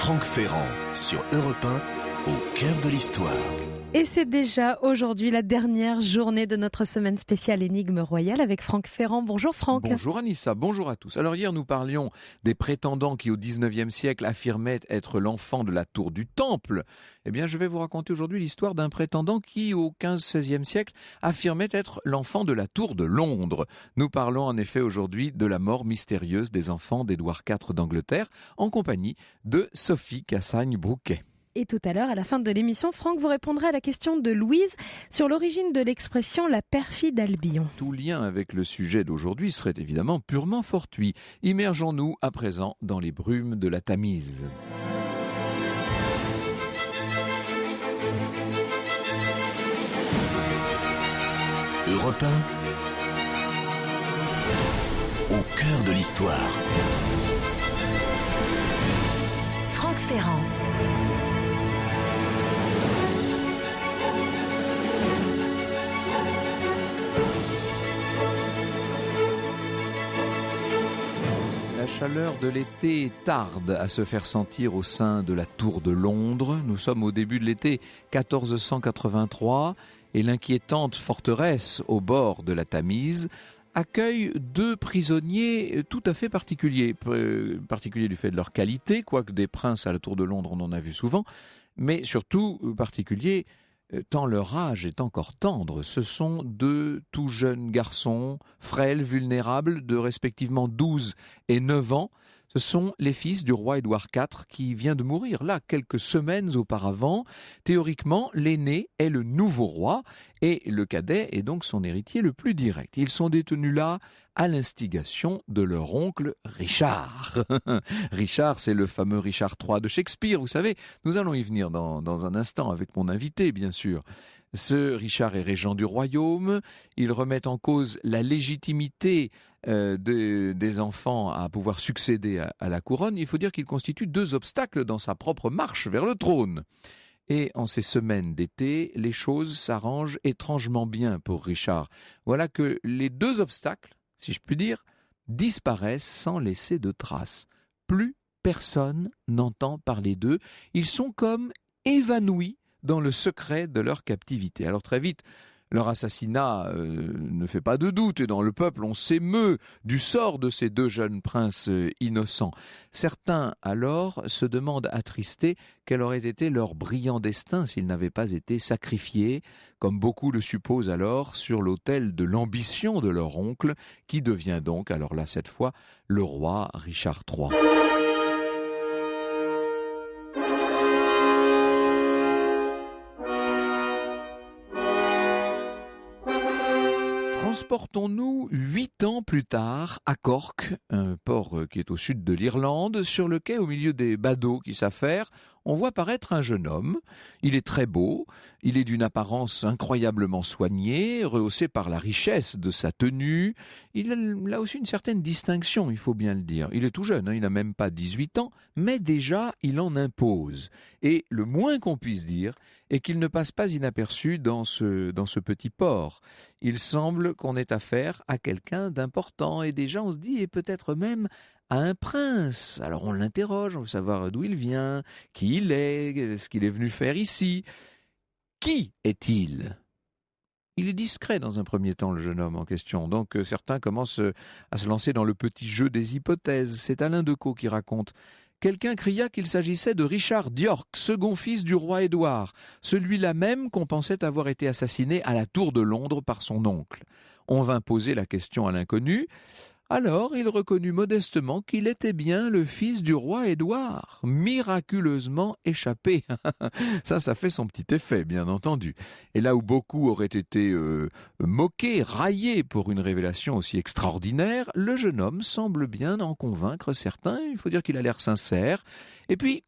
Franck Ferrand sur Europe 1, au cœur de l'histoire. Et c'est déjà aujourd'hui la dernière journée de notre semaine spéciale Énigme royale avec Franck Ferrand. Bonjour Franck. Bonjour Anissa, bonjour à tous. Alors hier nous parlions des prétendants qui au 19e siècle affirmaient être l'enfant de la tour du Temple. Eh bien je vais vous raconter aujourd'hui l'histoire d'un prétendant qui au 15-16e siècle affirmait être l'enfant de la tour de Londres. Nous parlons en effet aujourd'hui de la mort mystérieuse des enfants d'Édouard IV d'Angleterre en compagnie de Sophie Cassagne-Brouquet. Et tout à l'heure, à la fin de l'émission, Franck vous répondra à la question de Louise sur l'origine de l'expression « la perfide Albion ». Tout lien avec le sujet d'aujourd'hui serait évidemment purement fortuit. Immergeons-nous à présent dans les brumes de la Tamise. Europe 1, au cœur de l'histoire. Franck Ferrand. La chaleur de l'été tarde à se faire sentir au sein de la tour de Londres. Nous sommes au début de l'été 1483 et l'inquiétante forteresse au bord de la Tamise accueille deux prisonniers tout à fait particuliers. Particuliers du fait de leur qualité, quoique des princes à la tour de Londres on en a vu souvent, mais surtout particuliers tant leur âge est encore tendre. Ce sont deux tout jeunes garçons, frêles, vulnérables, de respectivement 12 et 9 ans. Ce sont les fils du roi Édouard IV qui vient de mourir là quelques semaines auparavant. Théoriquement, l'aîné est le nouveau roi et le cadet est donc son héritier le plus direct. Ils sont détenus là à l'instigation de leur oncle Richard. Richard, c'est le fameux Richard III de Shakespeare, vous savez. Nous allons y venir dans un instant avec mon invité, bien sûr. Ce Richard est régent du royaume. Il remet en cause la légitimité des enfants à pouvoir succéder à la couronne. Il faut dire qu'il constitue deux obstacles dans sa propre marche vers le trône. Et en ces semaines d'été, les choses s'arrangent étrangement bien pour Richard. Voilà que les deux obstacles, si je puis dire, disparaissent sans laisser de traces. Plus personne n'entend parler d'eux. Ils sont comme évanouis dans le secret de leur captivité. Alors très vite, leur assassinat ne fait pas de doute et dans le peuple on s'émeut du sort de ces deux jeunes princes innocents. Certains alors se demandent attristés quel aurait été leur brillant destin s'ils n'avaient pas été sacrifiés, comme beaucoup le supposent alors, sur l'autel de l'ambition de leur oncle, qui devient donc, alors là cette fois, le roi Richard III. Transportons-nous 8 ans plus tard à Cork, un port qui est au sud de l'Irlande. Sur le quai, au milieu des badauds qui s'affairent, on voit paraître un jeune homme. Il est très beau, il est d'une apparence incroyablement soignée, rehaussée par la richesse de sa tenue. Il a aussi une certaine distinction, il faut bien le dire. Il est tout jeune, il n'a même pas 18 ans, mais déjà il en impose. Et le moins qu'on puisse dire est qu'il ne passe pas inaperçu dans ce petit port. Il semble qu'on ait affaire à quelqu'un d'important et déjà on se dit, et peut-être même à un prince. Alors on l'interroge, on veut savoir d'où il vient, qui il est, ce qu'il est venu faire ici. Qui est-il ? Il est discret dans un premier temps, le jeune homme en question. Donc certains commencent à se lancer dans le petit jeu des hypothèses. C'est Alain Decaux qui raconte. Quelqu'un cria qu'il s'agissait de Richard d'York, second fils du roi Édouard, celui-là même qu'on pensait avoir été assassiné à la tour de Londres par son oncle. On vint poser la question à l'inconnu. Alors il reconnut modestement qu'il était bien le fils du roi Édouard, miraculeusement échappé. Ça fait son petit effet, bien entendu. Et là où beaucoup auraient été moqués, raillés pour une révélation aussi extraordinaire, le jeune homme semble bien en convaincre certains. Il faut dire qu'il a l'air sincère. Et puis,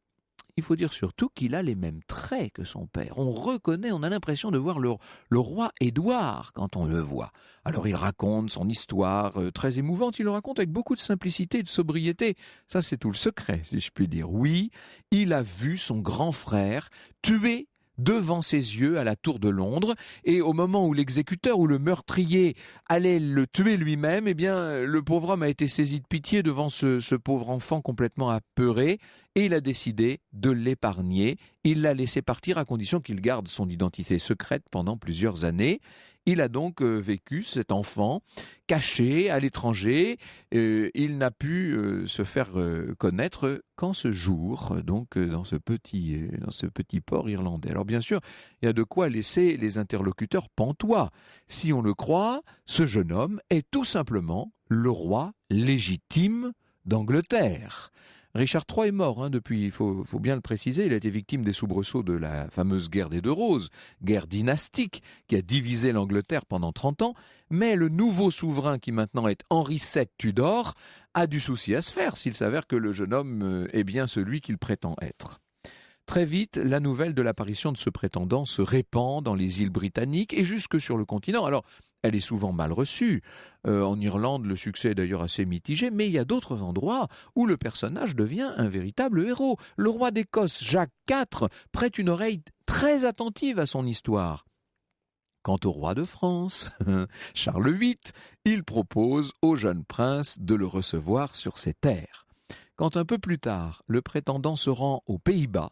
il faut dire surtout qu'il a les mêmes traits que son père. On reconnaît, on a l'impression de voir le roi Édouard quand on le voit. Alors il raconte son histoire très émouvante, il le raconte avec beaucoup de simplicité et de sobriété. Ça c'est tout le secret, si je puis dire. Oui, il a vu son grand frère tué devant ses yeux à la tour de Londres. Et au moment où l'exécuteur ou le meurtrier allait le tuer lui-même, eh bien, le pauvre homme a été saisi de pitié devant ce pauvre enfant complètement apeuré et il a décidé de l'épargner. Il l'a laissé partir à condition qu'il garde son identité secrète pendant plusieurs années. Il a donc vécu, cet enfant, caché à l'étranger. Il n'a pu se faire connaître qu'en ce jour, donc dans ce petit port irlandais. Alors bien sûr, il y a de quoi laisser les interlocuteurs pantois. Si on le croit, ce jeune homme est tout simplement le roi légitime d'Angleterre. Richard III est mort depuis, il faut bien le préciser, il a été victime des soubresauts de la fameuse guerre des Deux Roses, guerre dynastique qui a divisé l'Angleterre pendant 30 ans, mais le nouveau souverain qui maintenant est Henri VII Tudor a du souci à se faire s'il s'avère que le jeune homme est bien celui qu'il prétend être. Très vite, la nouvelle de l'apparition de ce prétendant se répand dans les îles britanniques et jusque sur le continent. Alors, elle est souvent mal reçue. En Irlande, le succès est d'ailleurs assez mitigé, mais il y a d'autres endroits où le personnage devient un véritable héros. Le roi d'Écosse, Jacques IV, prête une oreille très attentive à son histoire. Quant au roi de France, Charles VIII, il propose au jeune prince de le recevoir sur ses terres. Quand un peu plus tard, le prétendant se rend aux Pays-Bas,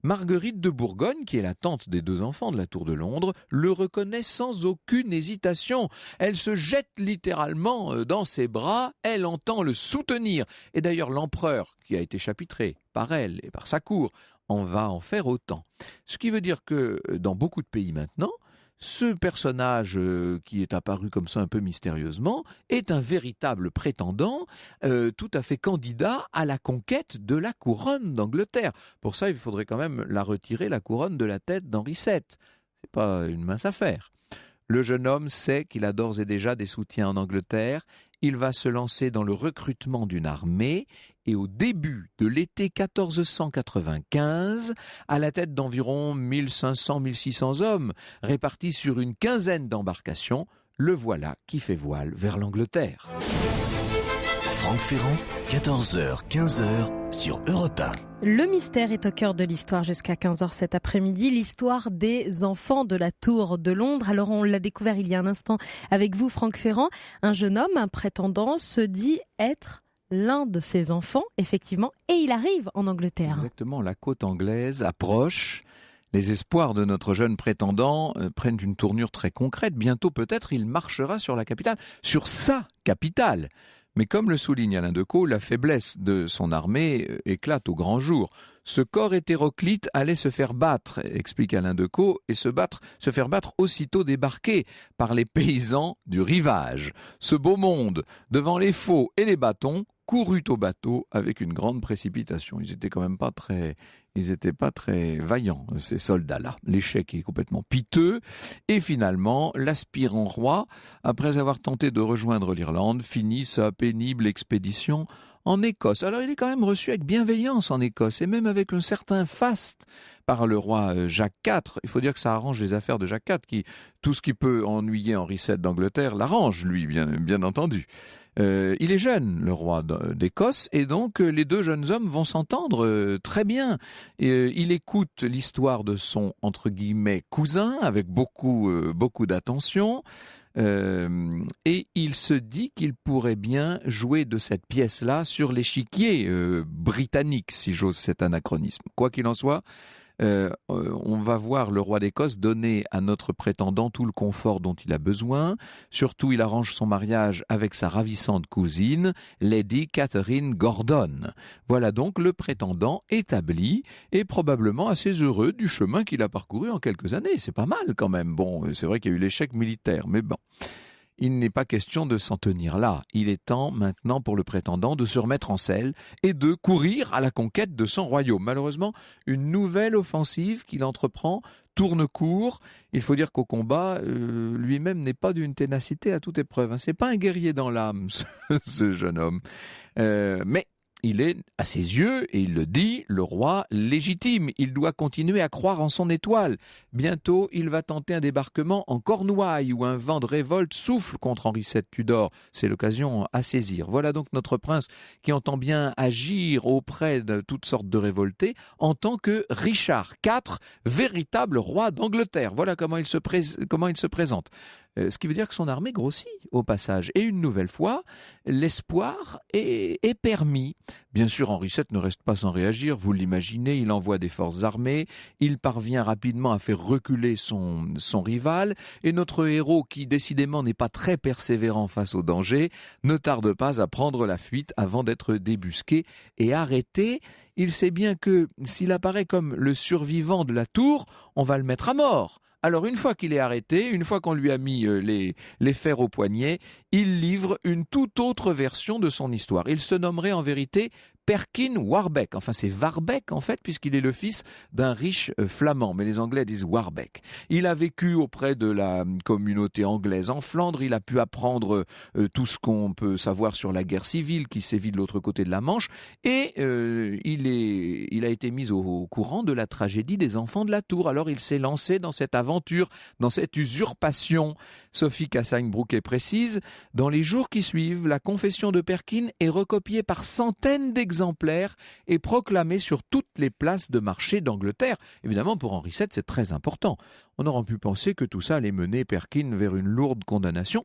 Marguerite de Bourgogne, qui est la tante des 2 enfants de la Tour de Londres, le reconnaît sans aucune hésitation. Elle se jette littéralement dans ses bras, elle entend le soutenir. Et d'ailleurs, l'empereur, qui a été chapitré par elle et par sa cour, va en faire autant. Ce qui veut dire que dans beaucoup de pays maintenant, ce personnage qui est apparu comme ça un peu mystérieusement est un véritable prétendant tout à fait candidat à la conquête de la couronne d'Angleterre. Pour ça, il faudrait quand même la retirer, la couronne de la tête d'Henri VII. C'est pas une mince affaire. Le jeune homme sait qu'il a d'ores et déjà des soutiens en Angleterre. Il va se lancer dans le recrutement d'une armée et au début de l'été 1495, à la tête d'environ 1500-1600 hommes, répartis sur une quinzaine d'embarcations, le voilà qui fait voile vers l'Angleterre. Franck Ferrand, 14h-15h sur Europe 1. Le mystère est au cœur de l'histoire jusqu'à 15h cet après-midi, l'histoire des enfants de la Tour de Londres. Alors on l'a découvert il y a un instant avec vous, Franck Ferrand. Un jeune homme, un prétendant, se dit être l'un de ses enfants, effectivement, et il arrive en Angleterre. Exactement, la côte anglaise approche. Les espoirs de notre jeune prétendant prennent une tournure très concrète. Bientôt peut-être il marchera sur la capitale, sur sa capitale. Mais comme le souligne Alain Decaux, la faiblesse de son armée éclate au grand jour. Ce corps hétéroclite allait se faire battre, explique Alain Decaux, et se faire battre aussitôt débarqué par les paysans du rivage. Ce beau monde, devant les faux et les bâtons, courut au bateau avec une grande précipitation. Ils n'étaient pas très vaillants, ces soldats-là. L'échec est complètement piteux. Et finalement, l'aspirant roi, après avoir tenté de rejoindre l'Irlande, finit sa pénible expédition en Écosse. Alors il est quand même reçu avec bienveillance en Écosse, et même avec un certain faste par le roi Jacques IV. Il faut dire que ça arrange les affaires de Jacques IV, qui, tout ce qui peut ennuyer Henri VII d'Angleterre, l'arrange, lui, bien entendu. Il est jeune, le roi d'Écosse, et donc les 2 jeunes hommes vont s'entendre très bien. Il écoute l'histoire de son, entre guillemets, cousin, avec beaucoup d'attention, et il se dit qu'il pourrait bien jouer de cette pièce-là sur l'échiquier britannique, si j'ose cet anachronisme. Quoi qu'il en soit, on va voir le roi d'Écosse donner à notre prétendant tout le confort dont il a besoin. Surtout, il arrange son mariage avec sa ravissante cousine, Lady Catherine Gordon. Voilà donc le prétendant établi et probablement assez heureux du chemin qu'il a parcouru en quelques années. C'est pas mal quand même. Bon, c'est vrai qu'il y a eu l'échec militaire, mais bon. Il n'est pas question de s'en tenir là. Il est temps maintenant pour le prétendant de se remettre en selle et de courir à la conquête de son royaume. Malheureusement, une nouvelle offensive qu'il entreprend tourne court. Il faut dire qu'au combat, lui-même n'est pas d'une ténacité à toute épreuve. C'est pas un guerrier dans l'âme, ce jeune homme. Mais il est, à ses yeux, et il le dit, le roi légitime. Il doit continuer à croire en son étoile. Bientôt, il va tenter un débarquement en Cornouailles, où un vent de révolte souffle contre Henri VII Tudor. C'est l'occasion à saisir. Voilà donc notre prince qui entend bien agir auprès de toutes sortes de révoltés en tant que Richard IV, véritable roi d'Angleterre. Voilà comment il se présente. Ce qui veut dire que son armée grossit au passage. Et une nouvelle fois, l'espoir est permis. Bien sûr, Henri VII ne reste pas sans réagir, vous l'imaginez, il envoie des forces armées, il parvient rapidement à faire reculer son rival, et notre héros, qui décidément n'est pas très persévérant face au danger, ne tarde pas à prendre la fuite avant d'être débusqué et arrêté. Il sait bien que s'il apparaît comme le survivant de la tour, on va le mettre à mort. Alors une fois qu'il est arrêté, une fois qu'on lui a mis les fers au poignet, il livre une toute autre version de son histoire. Il se nommerait en vérité Perkin Warbeck. Enfin, c'est Warbeck en fait, puisqu'il est le fils d'un riche flamand, mais les Anglais disent Warbeck. Il a vécu auprès de la communauté anglaise en Flandre, il a pu apprendre tout ce qu'on peut savoir sur la guerre civile qui sévit de l'autre côté de la Manche, et il a été mis au courant de la tragédie des enfants de la Tour. Alors il s'est lancé dans cette aventure, dans cette usurpation. Sophie Cassagne-Brouquet précise, dans les jours qui suivent, la confession de Perkin est recopiée par centaines d'exemplaires et proclamée sur toutes les places de marché d'Angleterre. Évidemment, pour Henri VII, c'est très important. On aurait pu penser que tout ça allait mener Perkin vers une lourde condamnation.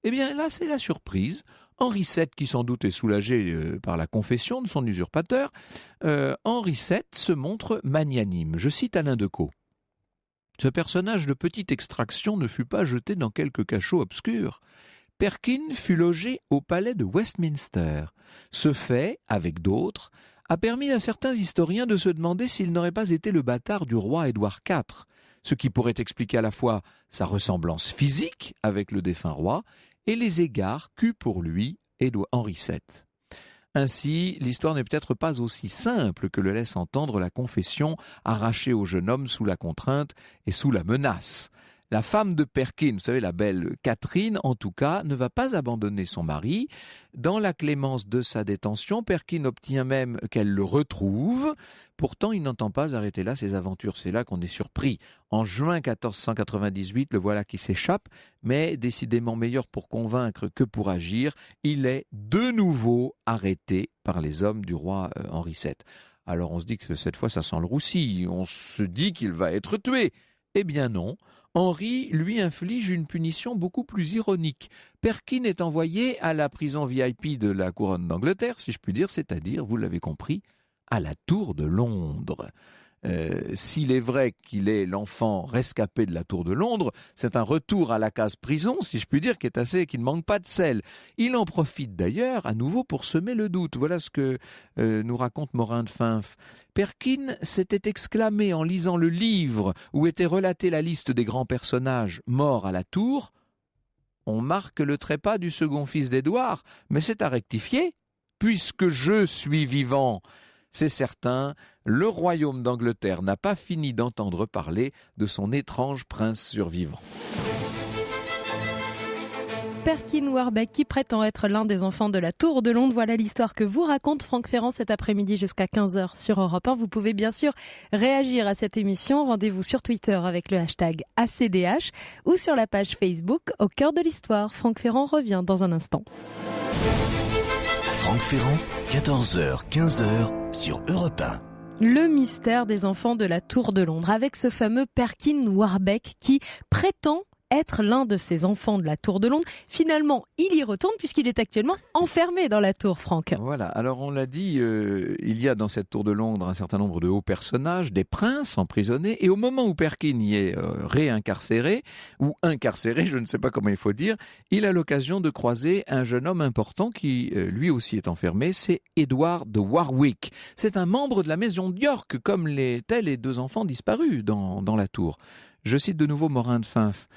Eh bien, là, c'est la surprise. Henri VII, qui sans doute est soulagé par la confession de son usurpateur, Henri VII se montre magnanime. Je cite Alain Decaux. Ce personnage de petite extraction ne fut pas jeté dans quelque cachot obscur. Perkin fut logé au palais de Westminster. Ce fait, avec d'autres, a permis à certains historiens de se demander s'il n'aurait pas été le bâtard du roi Édouard IV, ce qui pourrait expliquer à la fois sa ressemblance physique avec le défunt roi et les égards qu'eut pour lui Henri VII. Ainsi, l'histoire n'est peut-être pas aussi simple que le laisse entendre la confession arrachée au jeune homme sous la contrainte et sous la menace. La femme de Perkin, vous savez, la belle Catherine, en tout cas, ne va pas abandonner son mari. Dans la clémence de sa détention, Perkin obtient même qu'elle le retrouve. Pourtant, il n'entend pas arrêter là ses aventures. C'est là qu'on est surpris. En juin 1498, le voilà qui s'échappe, mais décidément meilleur pour convaincre que pour agir. Il est de nouveau arrêté par les hommes du roi Henri VII. Alors on se dit que cette fois, ça sent le roussi. On se dit qu'il va être tué. Eh bien non. Henri lui inflige une punition beaucoup plus ironique. Perkin est envoyé à la prison VIP de la couronne d'Angleterre, si je puis dire, c'est-à-dire, vous l'avez compris, à la Tour de Londres. S'il est vrai qu'il est l'enfant rescapé de la Tour de Londres, c'est un retour à la case prison, si je puis dire, qui ne manque pas de sel. Il en profite d'ailleurs à nouveau pour semer le doute. Voilà ce que nous raconte Morin de Finf. Perkin s'était exclamé en lisant le livre où était relatée la liste des grands personnages morts à la Tour. On marque le trépas du second fils d'Édouard, mais c'est à rectifier, puisque je suis vivant. C'est certain, le royaume d'Angleterre n'a pas fini d'entendre parler de son étrange prince survivant. Perkin Warbeck, qui prétend être l'un des enfants de la Tour de Londres. Voilà l'histoire que vous raconte Franck Ferrand cet après-midi jusqu'à 15h sur Europe 1. Vous pouvez bien sûr réagir à cette émission. Rendez-vous sur Twitter avec le hashtag ACDH ou sur la page Facebook Au cœur de l'histoire. Franck Ferrand revient dans un instant. Franck Ferrand, 14h, 15h sur Europe 1. Le mystère des enfants de la Tour de Londres avec ce fameux Perkin Warbeck qui prétend être l'un de ces enfants de la Tour de Londres. Finalement, il y retourne puisqu'il est actuellement enfermé dans la tour, Franck. Voilà, alors on l'a dit, il y a dans cette Tour de Londres un certain nombre de hauts personnages, des princes emprisonnés, et au moment où Perkin y est réincarcéré, ou incarcéré, je ne sais pas comment il faut dire, il a l'occasion de croiser un jeune homme important qui lui aussi est enfermé, c'est Édouard de Warwick. C'est un membre de la maison de York, comme tels les deux enfants disparus dans la tour. Je cite de nouveau Morin de Finf.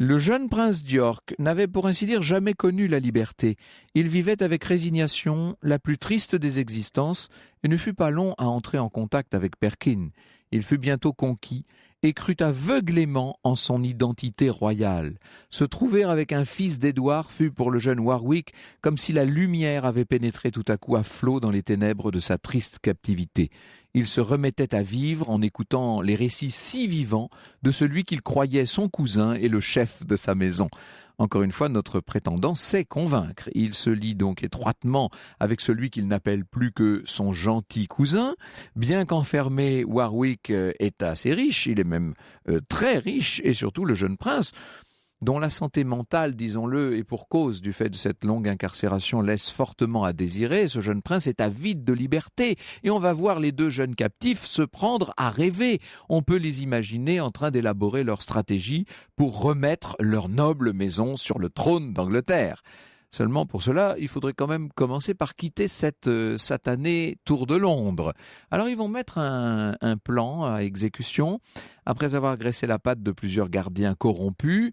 Le jeune prince d'York n'avait pour ainsi dire jamais connu la liberté. Il vivait avec résignation la plus triste des existences et ne fut pas long à entrer en contact avec Perkin. Il fut bientôt conquis et crut aveuglément en son identité royale. Se trouver avec un fils d'Édouard fut pour le jeune Warwick comme si la lumière avait pénétré tout à coup à flot dans les ténèbres de sa triste captivité. Il se remettait à vivre en écoutant les récits si vivants de celui qu'il croyait son cousin et le chef de sa maison. Encore une fois, notre prétendant sait convaincre. Il se lie donc étroitement avec celui qu'il n'appelle plus que son gentil cousin. Bien qu'enfermé, Warwick est assez riche, il est même très riche, et surtout le jeune prince, dont la santé mentale, disons-le, et pour cause du fait de cette longue incarcération, laisse fortement à désirer. Ce jeune prince est avide de liberté, et on va voir les deux jeunes captifs se prendre à rêver. On peut les imaginer en train d'élaborer leur stratégie pour remettre leur noble maison sur le trône d'Angleterre. Seulement pour cela, il faudrait quand même commencer par quitter cette satanée tour de Londres. Alors ils vont mettre un plan à exécution. Après avoir graissé la patte de plusieurs gardiens corrompus,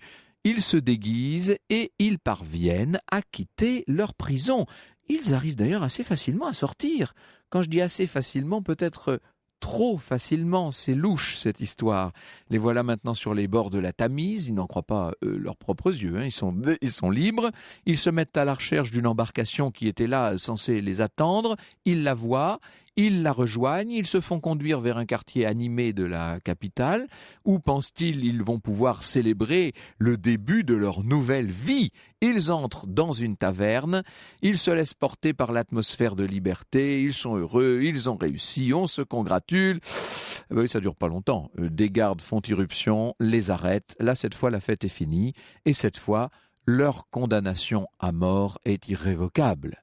ils se déguisent et ils parviennent à quitter leur prison. Ils arrivent d'ailleurs assez facilement à sortir. Quand je dis assez facilement, peut-être trop facilement, c'est louche cette histoire. Les voilà maintenant sur les bords de la Tamise, ils n'en croient pas leurs propres yeux, ils sont libres, ils se mettent à la recherche d'une embarcation qui était là censée les attendre, ils la voient, ils la rejoignent, ils se font conduire vers un quartier animé de la capitale, où pensent-ils ils vont pouvoir célébrer le début de leur nouvelle vie. Ils entrent dans une taverne, ils se laissent porter par l'atmosphère de liberté, ils sont heureux, ils ont réussi, on se congratule. Oui, ça dure pas longtemps. Des gardes font irruption, les arrêtent. Là, cette fois, la fête est finie. Et cette fois, leur condamnation à mort est irrévocable.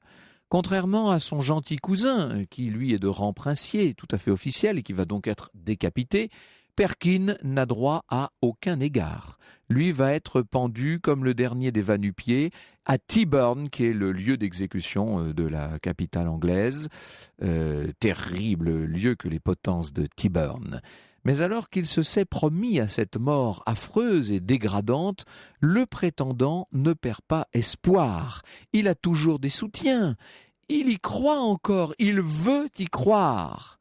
Contrairement à son gentil cousin, qui lui est de rang princier, tout à fait officiel, et qui va donc être décapité, Perkin n'a droit à aucun égard. Lui va être pendu comme le dernier des va-nu-pieds à Tyburn, qui est le lieu d'exécution de la capitale anglaise. Terrible lieu que les potences de Tyburn. Mais alors qu'il se s'est promis à cette mort affreuse et dégradante, le prétendant ne perd pas espoir. Il a toujours des soutiens. Il y croit encore. Il veut y croire.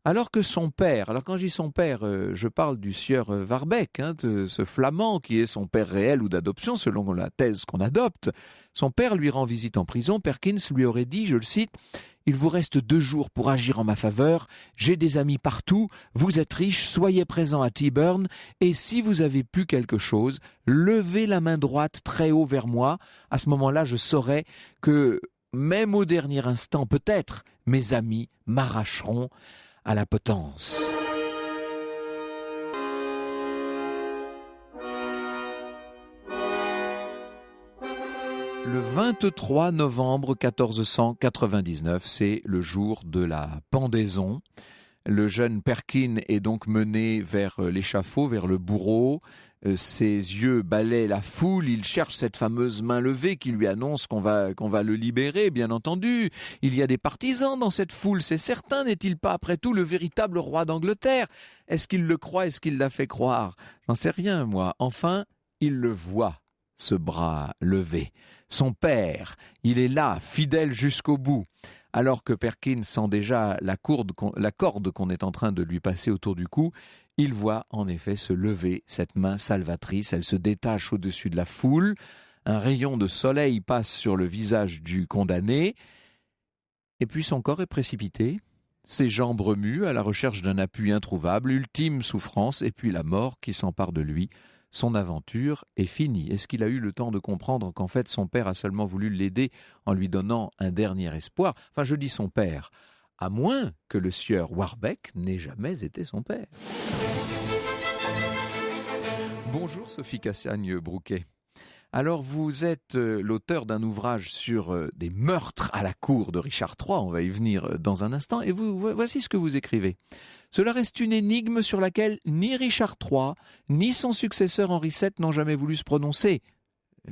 Alors que son père, alors quand je dis son père, je parle du sieur Warbeck, de ce flamand qui est son père réel ou d'adoption selon la thèse qu'on adopte. Son père lui rend visite en prison. Perkins lui aurait dit, je le cite, « Il vous reste 2 jours pour agir en ma faveur. J'ai des amis partout. Vous êtes riche, soyez présent à Tyburn. Et si vous avez pu quelque chose, levez la main droite très haut vers moi. À ce moment-là, je saurai que, même au dernier instant, peut-être, mes amis m'arracheront à la potence. » Le 23 novembre 1499, c'est le jour de la pendaison. Le jeune Perkin est donc mené vers l'échafaud, vers le bourreau. Ses yeux balaient la foule, il cherche cette fameuse main levée qui lui annonce qu'on va le libérer, bien entendu. Il y a des partisans dans cette foule, c'est certain, n'est-il pas après tout le véritable roi d'Angleterre? Est-ce qu'il le croit, est-ce qu'il l'a fait croire? J'en sais rien, moi. Enfin, il le voit, ce bras levé. Son père, il est là, fidèle jusqu'au bout. Alors que Perkin sent déjà la corde qu'on est en train de lui passer autour du cou, il voit en effet se lever cette main salvatrice. Elle se détache au-dessus de la foule. Un rayon de soleil passe sur le visage du condamné. Et puis son corps est précipité. Ses jambes remuent à la recherche d'un appui introuvable. Ultime souffrance et puis la mort qui s'empare de lui. Son aventure est finie. Est-ce qu'il a eu le temps de comprendre qu'en fait son père a seulement voulu l'aider en lui donnant un dernier espoir? Enfin, je dis son père, à moins que le sieur Warbeck n'ait jamais été son père. Bonjour Sophie Cassagne-Brouquet. Alors vous êtes l'auteur d'un ouvrage sur des meurtres à la cour de Richard III, on va y venir dans un instant, et voici ce que vous écrivez. Cela reste une énigme sur laquelle ni Richard III, ni son successeur Henri VII n'ont jamais voulu se prononcer.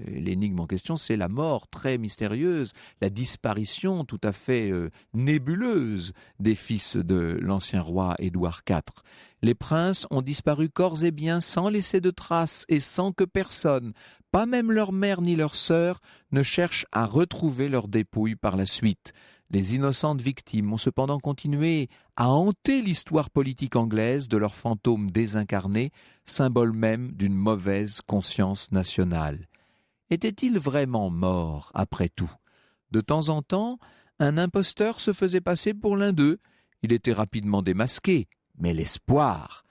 L'énigme en question, c'est la mort très mystérieuse, la disparition tout à fait nébuleuse des fils de l'ancien roi Édouard IV. Les princes ont disparu corps et biens sans laisser de traces et sans que personne, pas même leur mère ni leur sœur, ne cherche à retrouver leurs dépouilles par la suite. Les innocentes victimes ont cependant continué à hanter l'histoire politique anglaise de leurs fantômes désincarnés, symbole même d'une mauvaise conscience nationale. Étaient-ils vraiment morts après tout ? De temps en temps, un imposteur se faisait passer pour l'un d'eux. Il était rapidement démasqué, mais l'espoir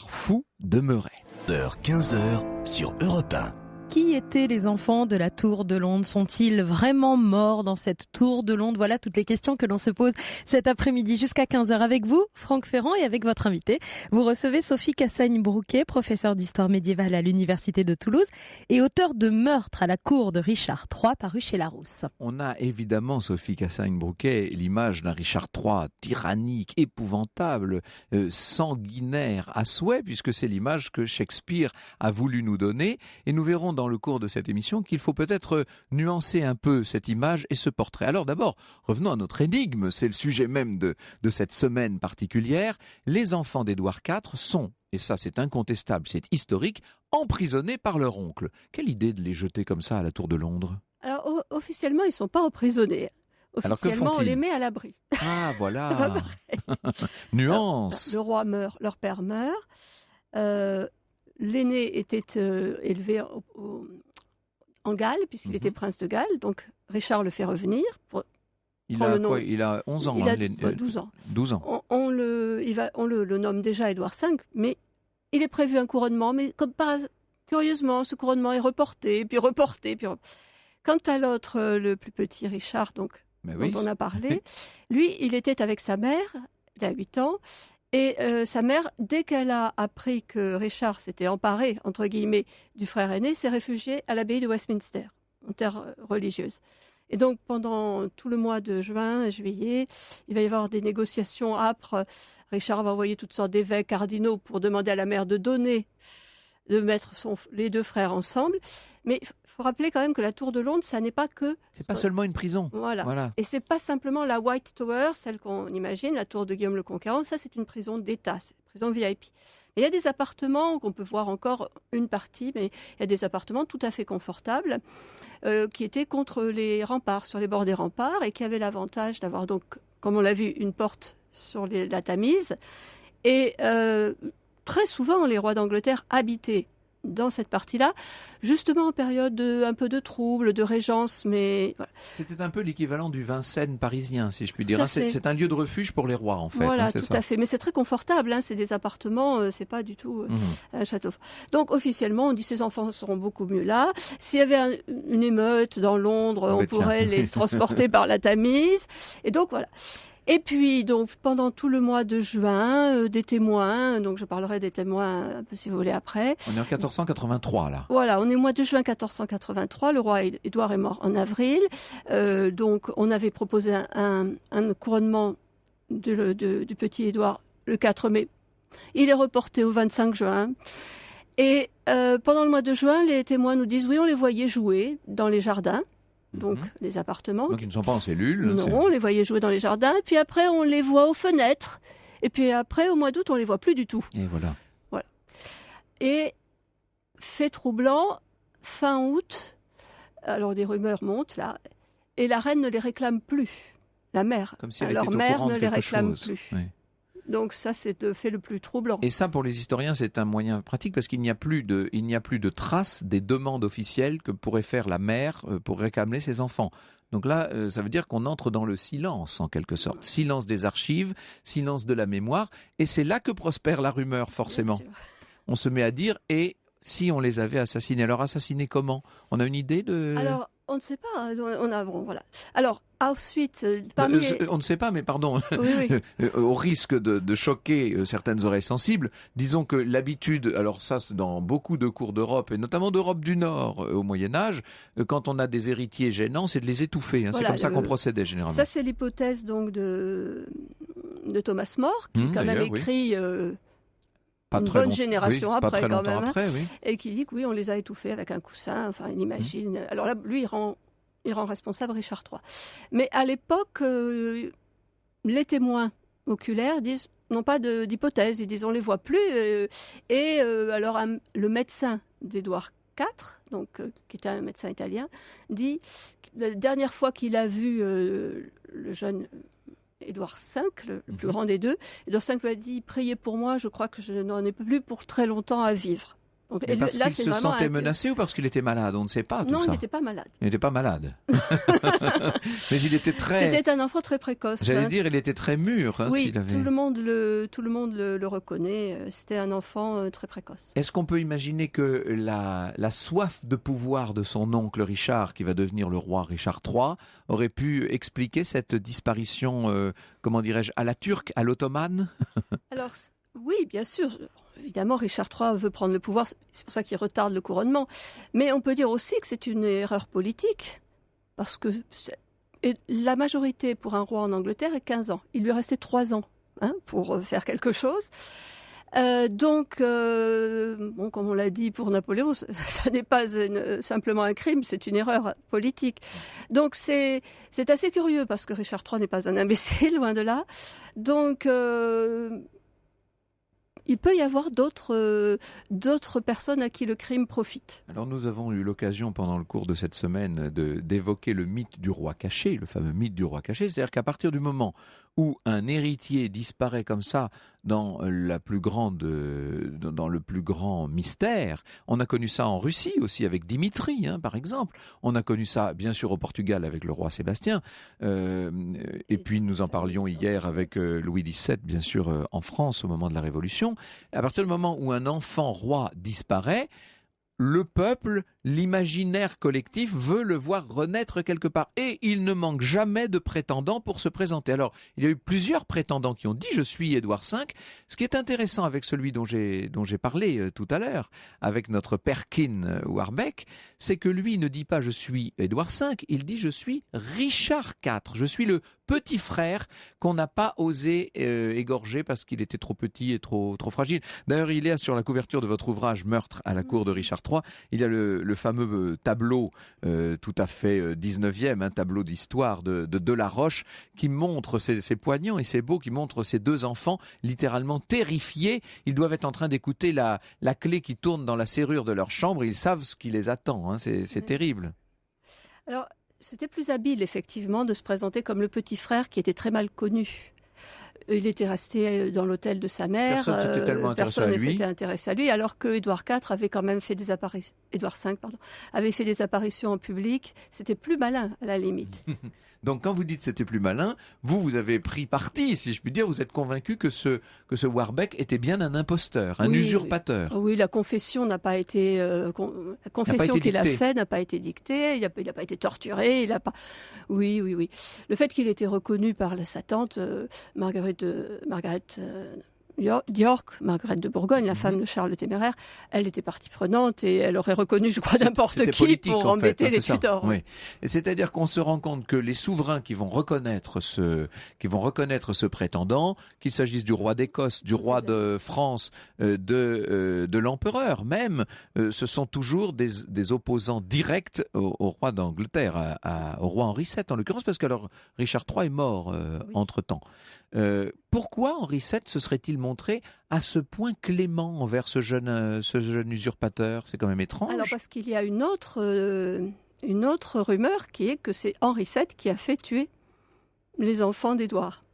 fou demeurait. 15h sur Europe 1. Qui étaient les enfants de la Tour de Londres ? Sont-ils vraiment morts dans cette Tour de Londres ? Voilà toutes les questions que l'on se pose cet après-midi jusqu'à 15h avec vous, Franck Ferrand, et avec votre invité. Vous recevez Sophie Cassagne-Brouquet, professeure d'histoire médiévale à l'Université de Toulouse et auteure de Meurtre à la cour de Richard III, paru chez Larousse. On a évidemment, Sophie Cassagne-Brouquet, l'image d'un Richard III tyrannique, épouvantable, sanguinaire à souhait, puisque c'est l'image que Shakespeare a voulu nous donner. Et nous verrons dans le cours de cette émission qu'il faut peut-être nuancer un peu cette image et ce portrait. Alors d'abord, revenons à notre énigme, c'est le sujet même de cette semaine particulière. Les enfants d'Édouard IV sont, et ça c'est incontestable, c'est historique, emprisonnés par leur oncle. Quelle idée de les jeter comme ça à la Tour de Londres ? Alors officiellement, ils ne sont pas emprisonnés. Officiellement, on les met à l'abri. Ah voilà. Nuance. Le roi meurt, leur père meurt. L'aîné était élevé en Galles, puisqu'il était prince de Galles. Donc, Richard le fait revenir. Il a 11 ans. Il a 12 ans. 12 ans. On le nomme déjà Édouard V, mais il est prévu un couronnement. Mais curieusement, ce couronnement est reporté, puis reporté. Quant à l'autre, le plus petit Richard, dont on a parlé, lui, il était avec sa mère, il a 8 ans. Et sa mère, dès qu'elle a appris que Richard s'était emparé, entre guillemets, du frère aîné, s'est réfugiée à l'abbaye de Westminster, en terre religieuse. Et donc, pendant tout le mois de juin et juillet, il va y avoir des négociations âpres. Richard va envoyer toutes sortes d'évêques cardinaux pour demander à la mère de mettre les deux frères ensemble. Mais il faut rappeler quand même que la Tour de Londres, ça n'est pas que... C'est pas seulement une prison. Voilà. Et c'est pas simplement la White Tower, celle qu'on imagine, la tour de Guillaume le Conquérant. Ça, c'est une prison d'État, c'est une prison VIP. Il y a des appartements qu'on peut voir encore une partie, mais il y a des appartements tout à fait confortables qui étaient contre les remparts, sur les bords des remparts, et qui avaient l'avantage d'avoir donc, comme on l'a vu, une porte sur la Tamise. Et très souvent, les rois d'Angleterre habitaient dans cette partie-là, justement en période un peu de trouble, de régence, mais... Voilà. C'était un peu l'équivalent du Vincennes parisien, si je puis dire. C'est un lieu de refuge pour les rois, en fait. Voilà, tout à fait. Mais c'est très confortable, c'est des appartements, c'est pas du tout un château. Donc, officiellement, on dit que ces enfants seront beaucoup mieux là. S'il y avait une émeute dans Londres, on pourrait les transporter par la Tamise. Et donc, voilà. Et puis, donc, pendant tout le mois de juin, des témoins, donc je parlerai des témoins un peu si vous voulez après. On est en 1483, là. Voilà, on est au mois de juin 1483, le roi Édouard est mort en avril, donc on avait proposé un couronnement du petit Édouard le 4 mai. Il est reporté au 25 juin. Et pendant le mois de juin, les témoins nous disent, oui, on les voyait jouer dans les jardins. Donc, les appartements. Donc, ils ne sont pas en cellule. Non, on les voyait jouer dans les jardins. Puis après, on les voit aux fenêtres. Et puis après, au mois d'août, on les voit plus du tout. Et voilà. Et fait troublant, fin août, alors des rumeurs montent là, et la reine ne les réclame plus. La mère. Comme si elle leur était au mère courant ne de les quelque réclame chose. plus. Oui. Donc ça, c'est le fait le plus troublant. Et ça, pour les historiens, c'est un moyen pratique parce qu'il n'y a plus de traces des demandes officielles que pourrait faire la mère pour réclamer ses enfants. Donc là, ça veut dire qu'on entre dans le silence, en quelque sorte. Silence des archives, silence de la mémoire. Et c'est là que prospère la rumeur, forcément. On se met à dire, et si on les avait assassinés. Alors, assassinés comment ? On a une idée de... Alors, on ne sait pas. Voilà. Alors, ensuite, on ne sait pas, mais pardon, oui. au risque de choquer certaines oreilles sensibles, disons que l'habitude, alors ça c'est dans beaucoup de cours d'Europe, et notamment d'Europe du Nord au Moyen-Âge, quand on a des héritiers gênants, c'est de les étouffer. Voilà, c'est comme ça qu'on procédait généralement. Ça, c'est l'hypothèse donc de Thomas More, qui quand même écrit... Pas une bonne génération après, pas très quand même, après, oui. Et qui dit que oui, on les a étouffés avec un coussin, enfin, il imagine. Alors là, lui, il rend responsable Richard III. Mais à l'époque, les témoins oculaires disent, n'ont pas d'hypothèse, ils disent on les voit plus. Alors, le médecin d'Édouard IV, donc, qui était un médecin italien, dit, la dernière fois qu'il a vu le jeune Édouard V, le plus grand des deux. Édouard V lui a dit « Priez pour moi, je crois que je n'en ai plus pour très longtemps à vivre ». Donc, parce qu'il se sentait menacé ou parce qu'il était malade? On ne sait pas tout ça. Non, il n'était pas malade. Il n'était pas malade. Mais il était très... C'était un enfant très précoce. J'allais dire, il était très mûr. Oui, tout le monde le reconnaît. C'était un enfant très précoce. Est-ce qu'on peut imaginer que la soif de pouvoir de son oncle Richard, qui va devenir le roi Richard III, aurait pu expliquer cette disparition, comment dirais-je, à la turque, à l'ottomane? Alors, oui, bien sûr. Évidemment, Richard III veut prendre le pouvoir, c'est pour ça qu'il retarde le couronnement. Mais on peut dire aussi que c'est une erreur politique, parce que la majorité pour un roi en Angleterre est 15 ans. Il lui restait 3 ans pour faire quelque chose. Donc, comme on l'a dit pour Napoléon, ça n'est pas simplement un crime, c'est une erreur politique. Donc c'est assez curieux, parce que Richard III n'est pas un imbécile, loin de là. Donc... il peut y avoir d'autres personnes à qui le crime profite. Alors nous avons eu l'occasion pendant le cours de cette semaine d'évoquer le mythe du roi caché, le fameux mythe du roi caché, c'est-à-dire qu'à partir du moment où un héritier disparaît comme ça dans le plus grand mystère, on a connu ça en Russie aussi avec Dimitri, par exemple, on a connu ça bien sûr au Portugal avec le roi Sébastien, et puis nous en parlions hier avec Louis XVII, bien sûr en France au moment de la Révolution. À partir du moment où un enfant roi disparaît, le peuple, l'imaginaire collectif veut le voir renaître quelque part. Et il ne manque jamais de prétendants pour se présenter. Alors, il y a eu plusieurs prétendants qui ont dit « je suis Édouard V ». Ce qui est intéressant avec celui dont j'ai parlé tout à l'heure, avec notre Perkin Warbeck, c'est que lui ne dit pas « je suis Édouard V », il dit « je suis Richard IV ». Je suis le petit frère qu'on n'a pas osé égorger parce qu'il était trop petit et trop fragile. D'ailleurs, il y a sur la couverture de votre ouvrage « Meurtre à la cour de Richard III », il y a le fameux tableau tout à fait 19e, un tableau d'histoire de Delaroche qui montre, c'est poignant et c'est beau, qui montre ces deux enfants littéralement terrifiés. Ils doivent être en train d'écouter la clé qui tourne dans la serrure de leur chambre. Ils savent ce qui les attend. C'est terrible. Alors, c'était plus habile, effectivement, de se présenter comme le petit frère qui était très mal connu. Il était resté dans l'hôtel de sa mère. Personne ne s'était intéressé à lui, alors que Édouard IV avait quand même fait des apparitions. Édouard V, pardon, avait fait des apparitions en public. C'était plus malin, à la limite. Donc, quand vous dites c'était plus malin, vous avez pris parti, si je puis dire. Vous êtes convaincu que ce Warbeck était bien un imposteur, un usurpateur. Oui, la confession n'a pas été, la confession qu'il a faite n'a pas été dictée. Il n'a pas été torturé. Il a pas. Oui. Le fait qu'il ait été reconnu par sa tante Margaret d'York, Margaret de Bourgogne, la femme de Charles le Téméraire, elle était partie prenante et elle aurait reconnu, je crois, n'importe qui pour embêter les Tudors. Oui. C'est-à-dire qu'on se rend compte que les souverains qui vont reconnaître ce prétendant, qu'il s'agisse du roi d'Écosse, du roi de France, de l'empereur même, ce sont toujours des opposants directs au roi d'Angleterre, au roi Henri VII en l'occurrence, parce que alors Richard III est mort entre-temps. Pourquoi Henri VII se serait-il montré à ce point clément envers ce jeune usurpateur? C'est quand même étrange. Alors parce qu'il y a une autre rumeur qui est que c'est Henri VII qui a fait tuer les enfants d'Édouard.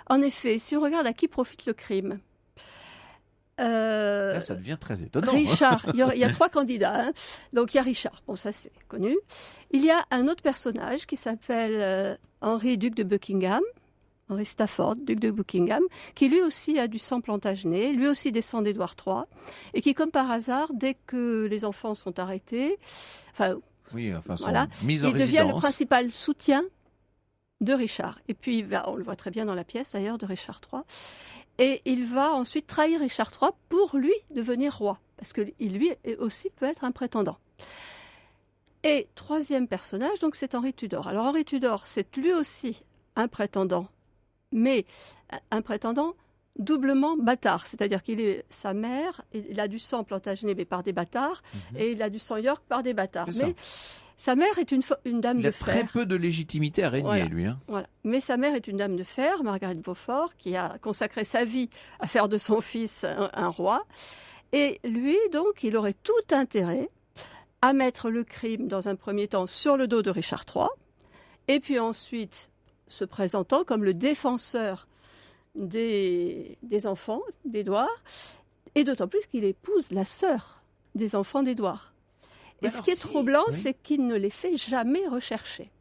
En effet, si on regarde à qui profite le crime, là, ça devient très étonnant. Richard, il y a 3 candidats. Donc il y a Richard, bon ça c'est connu. Il y a un autre personnage qui s'appelle Henri, duc de Buckingham. Henri Stafford, duc de Buckingham, qui lui aussi a du sang plantagenet, lui aussi descend d'Édouard III, et qui, comme par hasard, dès que les enfants sont arrêtés, sont mis en résidence, il devient le principal soutien de Richard. Et puis, on le voit très bien dans la pièce, d'ailleurs, de Richard III. Et il va ensuite trahir Richard III pour lui devenir roi, parce que lui aussi peut être un prétendant. Et 3e personnage, donc, c'est Henri Tudor. Alors, Henri Tudor, c'est lui aussi un prétendant, mais un prétendant doublement bâtard, c'est-à-dire sa mère, il a du sang Plantagenet mais par des bâtards, et il a du sang York par des bâtards. Mais sa mère est une dame de fer. Il a très peu de légitimité à régner, lui. Voilà. Mais sa mère est une dame de fer, Margaret Beaufort, qui a consacré sa vie à faire de son fils un roi. Et lui, donc, il aurait tout intérêt à mettre le crime, dans un premier temps, sur le dos de Richard III, et puis ensuite se présentant comme le défenseur des enfants d'Édouard, et d'autant plus qu'il épouse la sœur des enfants d'Édouard. Et ce qui est troublant, c'est qu'il ne les fait jamais rechercher.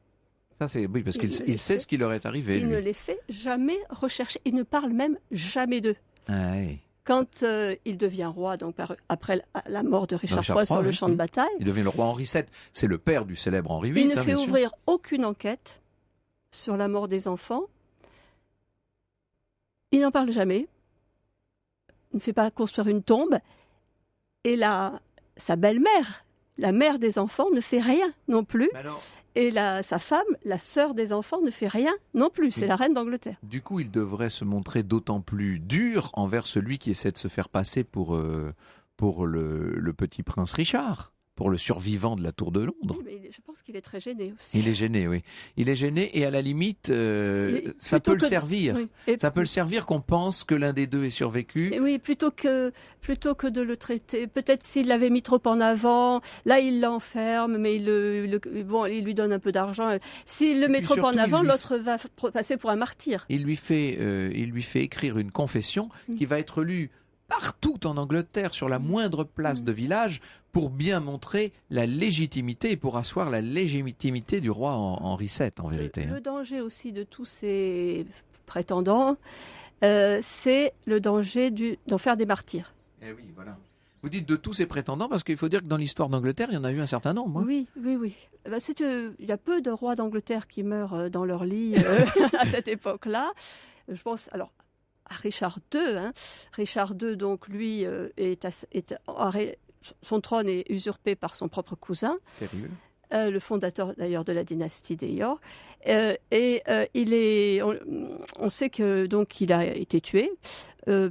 Ça, c'est oui, parce qu'il sait ce qui leur est arrivé. Il lui. ne les fait jamais rechercher. Il ne parle même jamais d'eux. Ah, oui. Quand il devient roi, donc après la mort de Richard III sur le champ de bataille, il devient le roi Henri VII. C'est le père du célèbre Henri VIII. Il ne fait ouvrir aucune enquête sur la mort des enfants. Il n'en parle jamais. Il ne fait pas construire une tombe. Et sa belle-mère, la mère des enfants, ne fait rien non plus. Et sa femme, la sœur des enfants, ne fait rien non plus. C'est la reine d'Angleterre. Du coup, il devrait se montrer d'autant plus dur envers celui qui essaie de se faire passer pour le petit prince Richard, pour le survivant de la Tour de Londres. Oui, mais je pense qu'il est très gêné aussi. Il est gêné, oui. Il est gêné et à la limite, ça peut le servir. Oui. Ça peut le servir qu'on pense que l'un des deux est survécu. Et oui, plutôt que de le traiter. Peut-être s'il l'avait mis trop en avant, là il l'enferme, mais il lui donne un peu d'argent. S'il le met trop en avant, l'autre va passer pour un martyr. Il lui fait écrire une confession qui va être lue partout en Angleterre, sur la moindre place de village, pour bien montrer la légitimité et pour asseoir la légitimité du roi Henri VII, en vérité. Le danger aussi de tous ces prétendants, c'est le danger d'en faire des martyrs. Eh oui, voilà. Vous dites de tous ces prétendants parce qu'il faut dire que dans l'histoire d'Angleterre, il y en a eu un certain nombre. Hein. Oui. Il y a peu de rois d'Angleterre qui meurent dans leur lit à cette époque-là. Je pense, alors, à Richard II. Richard II, donc, lui, son trône est usurpé par son propre cousin. Terrible. Le fondateur d'ailleurs de la dynastie des York. On sait que donc il a été tué. Là,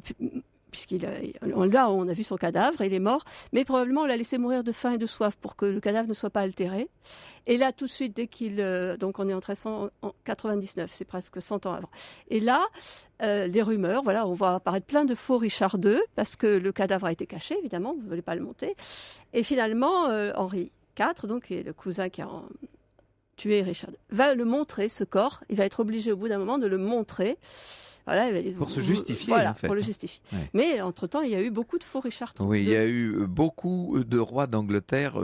on a vu son cadavre, il est mort, mais probablement on l'a laissé mourir de faim et de soif pour que le cadavre ne soit pas altéré. Et là, tout de suite, donc on est en 1399, c'est presque 100 ans avant. Et là, les rumeurs, voilà, on voit apparaître plein de faux Richard II, parce que le cadavre a été caché, évidemment, vous ne voulez pas le monter. Et finalement, Henri IV, donc, qui est le cousin qui a tué Richard II, va le montrer, ce corps. Il va être obligé au bout d'un moment de le montrer. Voilà, pour se justifier, voilà, en fait. pour le justifier. Ouais. Mais entre-temps, il y a eu beaucoup de faux Richard II. Oui, il y a eu beaucoup de rois d'Angleterre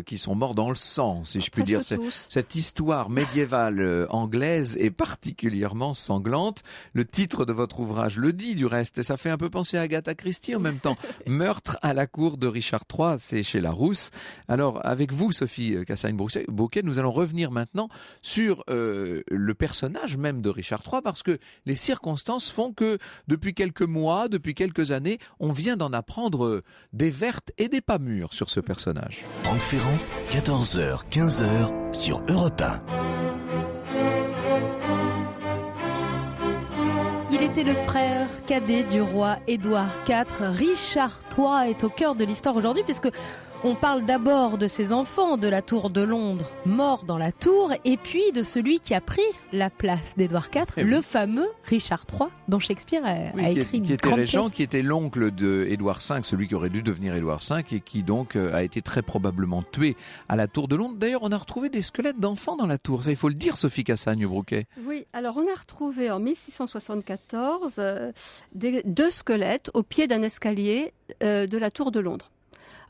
qui sont morts dans le sang, si je puis dire. Cette histoire médiévale anglaise est particulièrement sanglante. Le titre de votre ouvrage le dit, du reste, et ça fait un peu penser à Agatha Christie en même temps. Meurtre à la cour de Richard III, c'est chez Larousse. Alors, avec vous, Sophie Cassagne-Bouquet, nous allons revenir maintenant sur le personnage même de Richard III, parce que les circonstances font que depuis quelques mois, depuis quelques années, on vient d'en apprendre des vertes et des pas mûres sur ce personnage. Franck Ferrand, 14h, 15h sur Europe 1. Il était le frère cadet du roi Édouard IV. Richard III est au cœur de l'histoire aujourd'hui puisque on parle d'abord de ses enfants de la Tour de Londres, morts dans la tour, et puis de celui qui a pris la place d'Édouard IV, le fameux Richard III, dont Shakespeare a écrit une qui était grande régent, pièce. qui était l'oncle d'Édouard V, celui qui aurait dû devenir Édouard V, et qui donc a été très probablement tué à la Tour de Londres. D'ailleurs, on a retrouvé des squelettes d'enfants dans la tour. Ça, il faut le dire, Sophie Cassagne-Bouquet. Oui, alors on a retrouvé en 1674 deux squelettes au pied d'un escalier de la Tour de Londres.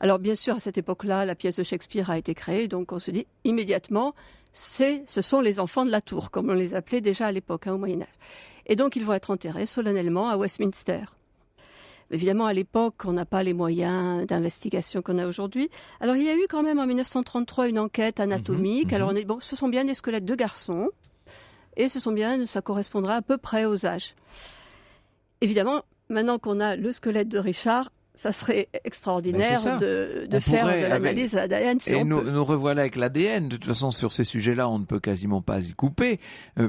Alors bien sûr, à cette époque-là, la pièce de Shakespeare a été créée, donc on se dit immédiatement, ce sont les enfants de la tour, comme on les appelait déjà à l'époque, au Moyen-Âge. Et donc ils vont être enterrés solennellement à Westminster. Évidemment, à l'époque, on n'a pas les moyens d'investigation qu'on a aujourd'hui. Alors il y a eu quand même en 1933 une enquête anatomique. Alors ce sont bien des squelettes de garçons, et ça correspondra à peu près aux âges. Évidemment, maintenant qu'on a le squelette de Richard, ça serait extraordinaire de faire de l'analyse ADN. Et nous revoilà avec l'ADN. De toute façon, sur ces sujets-là, on ne peut quasiment pas y couper.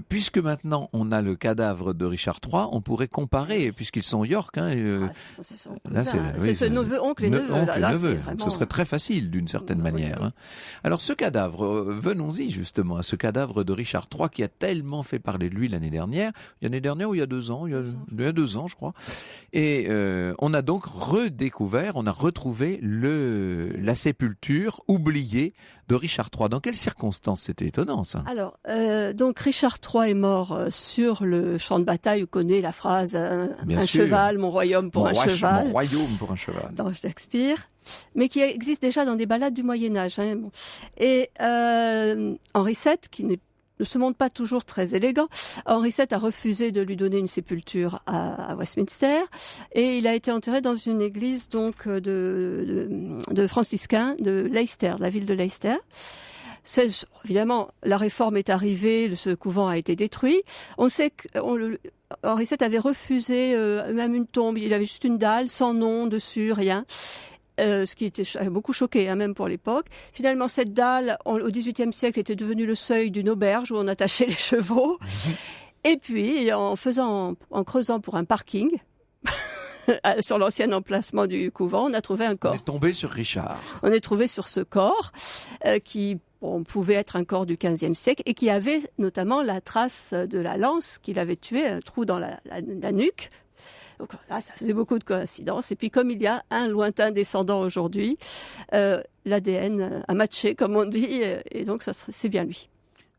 Puisque maintenant, on a le cadavre de Richard III, on pourrait comparer, puisqu'ils sont York. C'est ce neveu, oncle et neveu. Ce serait très facile, d'une certaine manière. Hein. Alors, ce cadavre, venons-y justement à ce cadavre de Richard III qui a tellement fait parler de lui l'année dernière. L'année dernière ou il y a 2 ans? Il y a 2 ans, je crois. Et on a donc redécouvert, on a retrouvé la sépulture oubliée de Richard III. Dans quelles circonstances? C'était étonnant, ça. Alors, donc Richard III est mort sur le champ de bataille. Vous connaissez la phrase un cheval, mon royaume pour un cheval. Mon royaume pour un cheval. Dans Shakespeare, mais qui existe déjà dans des ballades du Moyen-Âge. Hein. Bon. Et Henri VII, qui ne se montre pas toujours très élégant, Henri VII a refusé de lui donner une sépulture à Westminster, et il a été enterré dans une église donc de franciscains de Leicester, la ville de Leicester. Évidemment, la réforme est arrivée, ce couvent a été détruit. On sait que Henri VII avait refusé même une tombe, il avait juste une dalle sans nom dessus, rien. Ce qui était beaucoup choqué, hein, même pour l'époque. Finalement, cette dalle, au XVIIIe siècle, était devenue le seuil d'une auberge où on attachait les chevaux. Et puis, en creusant pour un parking, sur l'ancien emplacement du couvent, on a trouvé un corps. On est tombé sur Richard. On est trouvé sur ce corps qui pouvait être un corps du XVe siècle et qui avait notamment la trace de la lance qu'il avait tué, un trou dans la nuque. Donc là, ça faisait beaucoup de coïncidences. Et puis, comme il y a un lointain descendant aujourd'hui, l'ADN a matché, comme on dit, et donc c'est bien lui.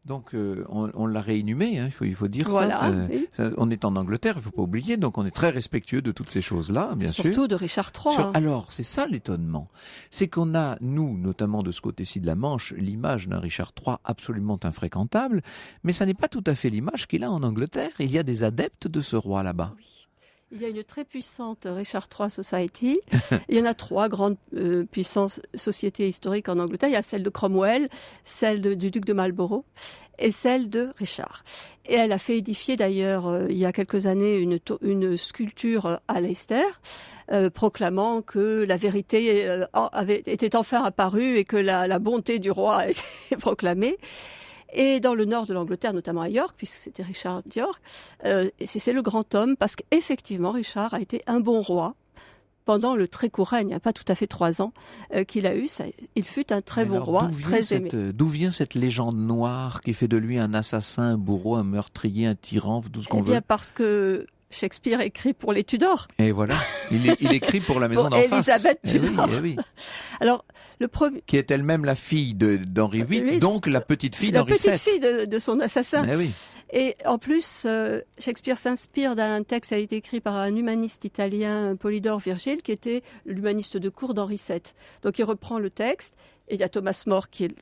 Donc, on l'a réinhumé, hein, il faut dire voilà, ça. Oui. On est en Angleterre, il ne faut pas oublier, donc on est très respectueux de toutes ces choses-là, bien sûr. Surtout de Richard III. Alors, c'est ça l'étonnement. C'est qu'on a, nous, notamment de ce côté-ci de la Manche, l'image d'un Richard III absolument infréquentable, mais ça n'est pas tout à fait l'image qu'il a en Angleterre. Il y a des adeptes de ce roi là-bas. Oui. Il y a une très puissante Richard III Society. Il y en a 3 grandes puissantes sociétés historiques en Angleterre. Il y a celle de Cromwell, celle du duc de Marlborough et celle de Richard. Et elle a fait édifier d'ailleurs il y a quelques années une sculpture à Leicester proclamant que la vérité était enfin apparue et que la bonté du roi était proclamée. Et dans le nord de l'Angleterre, notamment à York, puisque c'était Richard York, c'est le grand homme, parce qu'effectivement, Richard a été un bon roi pendant le très court règne, il n'y a pas tout à fait 3 ans qu'il a eu. Il fut un très bon roi, très aimé. D'où vient cette légende noire qui fait de lui un assassin, un bourreau, un meurtrier, un tyran, tout ce qu'on veut? Eh bien, parce que Shakespeare écrit pour les Tudors. Et voilà, il écrit pour la maison d'en face. Élisabeth Tudor. Oui. Alors, le premier... Qui est elle-même la fille d'Henri VIII, Oui, donc la petite fille d'Henri VII. La petite fille de son assassin. Oui. Et en plus, Shakespeare s'inspire d'un texte qui a été écrit par un humaniste italien, Polydore Virgile, qui était l'humaniste de cour d'Henri VII. Donc il reprend le texte, et il y a Thomas More qui est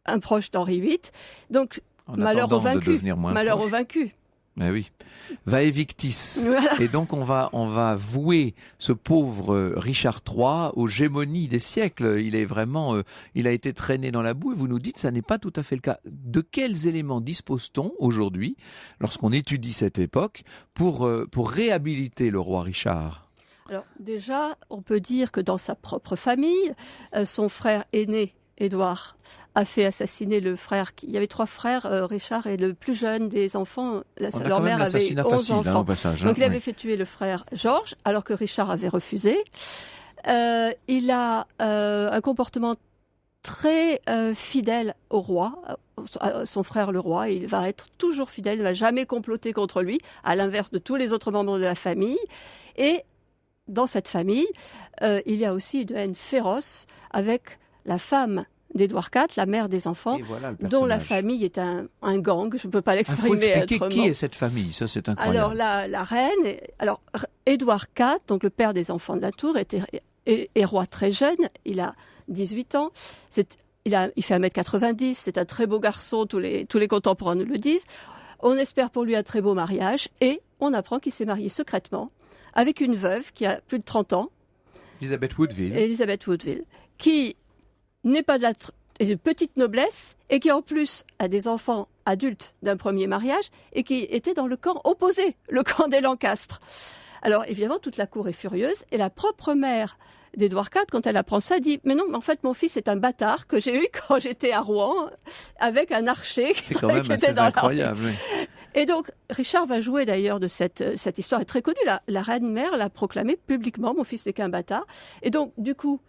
un proche d'Henri VIII. Donc, malheur au vaincu. Ben oui, vae victis. Voilà. Et donc on va vouer ce pauvre Richard III aux gémonies des siècles. Il a été traîné dans la boue. Et vous nous dites, ça n'est pas tout à fait le cas. De quels éléments dispose-t-on aujourd'hui, lorsqu'on étudie cette époque, pour réhabiliter le roi Richard? Alors déjà, on peut dire que dans sa propre famille, son frère aîné, Édouard, a fait assassiner le frère. Il y avait 3 frères, Richard est le plus jeune des enfants. Leur mère avait 11 enfants. Au passage, donc il avait fait tuer le frère Georges, alors que Richard avait refusé. Il a un comportement très fidèle au roi, son frère le roi. Il va être toujours fidèle, il ne va jamais comploter contre lui, à l'inverse de tous les autres membres de la famille. Et dans cette famille, il y a aussi une haine féroce avec la femme d'Édouard IV, la mère des enfants, voilà dont la famille est un gang, je ne peux pas l'exprimer autrement. Il faut expliquer autrement. Qui est cette famille, ça c'est incroyable. Alors la reine, Édouard IV, donc le père des enfants de la tour, est roi très jeune, il a 18 ans, il fait 1m90, c'est un très beau garçon, tous les contemporains nous le disent. On espère pour lui un très beau mariage, et on apprend qu'il s'est marié secrètement avec une veuve qui a plus de 30 ans, Elisabeth Woodville, qui n'est pas de petite noblesse et qui en plus a des enfants adultes d'un premier mariage et qui était dans le camp opposé, le camp des Lancastres. Alors évidemment, toute la cour est furieuse et la propre mère d'Édouard IV, quand elle apprend ça, dit « Mais non, en fait, mon fils est un bâtard que j'ai eu quand j'étais à Rouen avec un archer qui C'est quand même assez incroyable. Oui. » Et donc, Richard va jouer d'ailleurs de cette histoire est très connue. La reine-mère l'a proclamée publiquement « Mon fils n'est qu'un bâtard ». Et donc, du coup,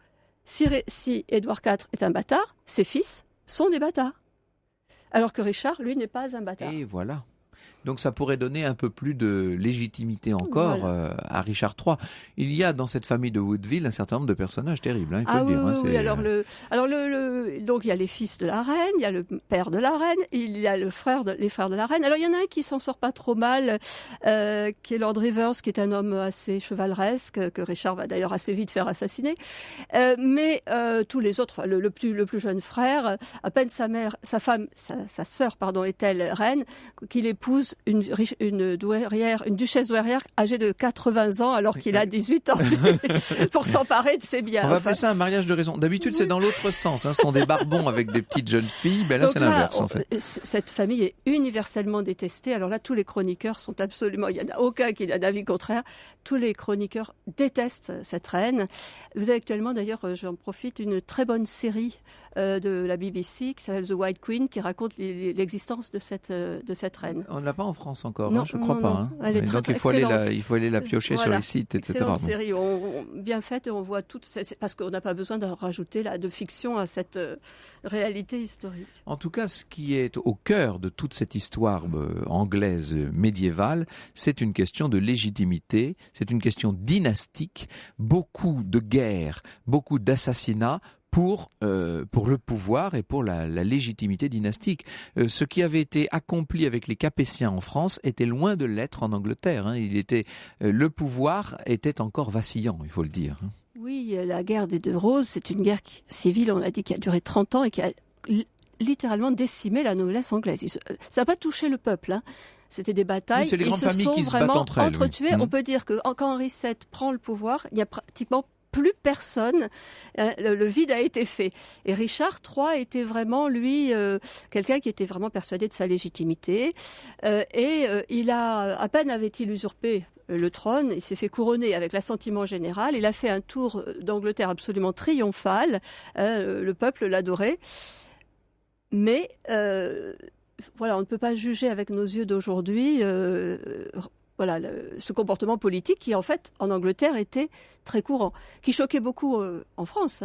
si Édouard IV est un bâtard, ses fils sont des bâtards. Alors que Richard, lui, n'est pas un bâtard. Et voilà. Donc ça pourrait donner un peu plus de légitimité encore à Richard III. Il y a dans cette famille de Woodville un certain nombre de personnages terribles, il faut le dire. Oui. Donc il y a les fils de la reine, il y a le père de la reine, il y a les frères de la reine. Alors il y en a un qui s'en sort pas trop mal, qui est Lord Rivers, qui est un homme assez chevaleresque, que Richard va d'ailleurs assez vite faire assassiner. Mais tous les autres, le plus jeune frère, à peine sa sœur, est-elle reine, qu'il épouse une duchesse douairière âgée de 80 ans alors qu'il a 18 ans pour s'emparer de ses biens. On va appeler ça un mariage de raison. D'habitude, c'est dans l'autre sens. Ce sont des barbons avec des petites jeunes filles. Là, c'est l'inverse, en fait. Cette famille est universellement détestée. Alors là, tous les chroniqueurs sont absolument... Il n'y en a aucun qui a d'avis contraire. Tous les chroniqueurs détestent cette reine. Vous avez actuellement, d'ailleurs, j'en profite, une très bonne série de la BBC qui s'appelle The White Queen, qui raconte l'existence de cette reine. On ne l'a pas en France encore, non, je ne crois pas. Elle est donc il faut aller la piocher sur les sites, etc. Excellente série, bien faite, et on voit tout, parce qu'on n'a pas besoin de rajouter de fiction à cette réalité historique. En tout cas, ce qui est au cœur de toute cette histoire anglaise médiévale, c'est une question de légitimité, c'est une question dynastique, beaucoup de guerres, beaucoup d'assassinats, pour le pouvoir et pour la légitimité dynastique. Ce qui avait été accompli avec les Capétiens en France était loin de l'être en Angleterre. Le pouvoir était encore vacillant, il faut le dire. Oui, la guerre des Deux Roses, c'est une guerre civile, on a dit, qui a duré 30 ans et qui a littéralement décimé la noblesse anglaise. Ça n'a pas touché le peuple, C'était des batailles. Oui, c'est les grandes familles qui se battent entre elles. Entretuées. On peut dire que quand Henri VII prend le pouvoir, il y a pratiquement plus personne, le vide a été fait. Et Richard III était vraiment, lui, quelqu'un qui était vraiment persuadé de sa légitimité. Il a, à peine avait-il usurpé le trône, il s'est fait couronner avec l'assentiment général. Il a fait un tour d'Angleterre absolument triomphal. Le peuple l'adorait. Mais on ne peut pas juger avec nos yeux d'aujourd'hui ce comportement politique qui, en fait, en Angleterre, était très courant, qui choquait beaucoup en France.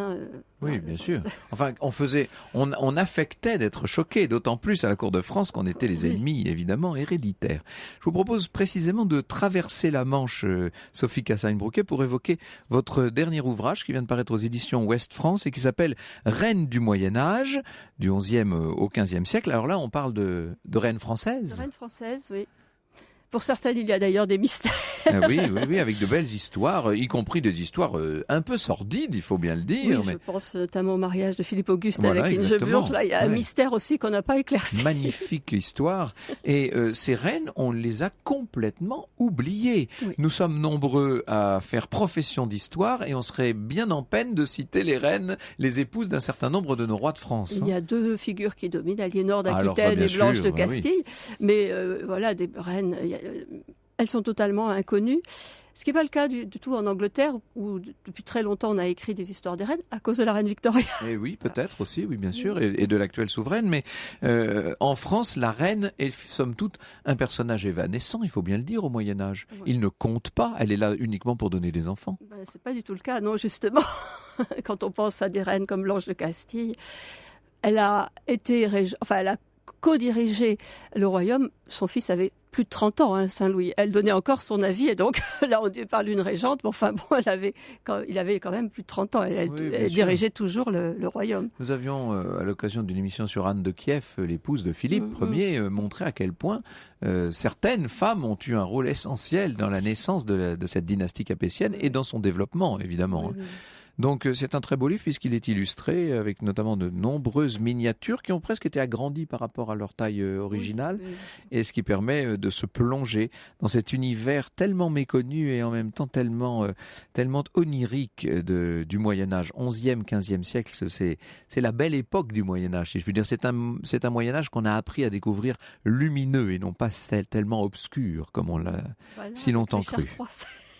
Oui, bien sûr. Enfin, on affectait d'être choqué, d'autant plus à la cour de France qu'on était les ennemis, évidemment, héréditaires. Je vous propose précisément de traverser la Manche, Sophie Cassagne-Brouquet, pour évoquer votre dernier ouvrage qui vient de paraître aux éditions Ouest France et qui s'appelle Reine du Moyen-Âge, du XIe au XVe siècle. Alors là, on parle de reine française. De reine française, oui. Pour certaines, il y a d'ailleurs des mystères. Oui, avec de belles histoires, y compris des histoires un peu sordides, il faut bien le dire. Oui, je pense notamment au mariage de Philippe Auguste avec Ingeborg. Là, il y a un mystère aussi qu'on n'a pas éclairci. Magnifique histoire. Et ces reines, on les a complètement oubliées. Oui. Nous sommes nombreux à faire profession d'histoire et on serait bien en peine de citer les reines, les épouses d'un certain nombre de nos rois de France. Il y a deux figures qui dominent, Aliénor d'Aquitaine et Blanche de Castille. Oui. Mais des reines... Elles sont totalement inconnues. Ce qui n'est pas le cas du tout en Angleterre, où depuis très longtemps on a écrit des histoires des reines à cause de la reine Victoria. Et oui, peut-être aussi, oui, bien sûr, et de l'actuelle souveraine. Mais en France, la reine est, somme toute, un personnage évanescent, il faut bien le dire, au Moyen-Âge. Ouais. Il ne compte pas, elle est là uniquement pour donner des enfants. C'est pas du tout le cas, non, justement. Quand on pense à des reines comme Blanche de Castille, elle a co-dirigé le royaume. Son fils avait plus de 30 ans, Saint-Louis. Elle donnait encore son avis, et donc là on parle d'une régente, mais enfin bon, il avait quand même plus de 30 ans. Elle dirigeait toujours le royaume. Nous avions, à l'occasion d'une émission sur Anne de Kiev, l'épouse de Philippe Ier, montré à quel point certaines femmes ont eu un rôle essentiel dans la naissance de cette dynastie capétienne et dans son développement, évidemment. Oui. Donc c'est un très beau livre puisqu'il est illustré avec notamment de nombreuses miniatures qui ont presque été agrandies par rapport à leur taille originale, et ce qui permet de se plonger dans cet univers tellement méconnu et en même temps tellement onirique du Moyen-Âge. 11e, 15e siècle, c'est la belle époque du Moyen-Âge, si je puis dire. C'est un Moyen-Âge qu'on a appris à découvrir lumineux et non pas tellement obscur comme on l'a si longtemps cru.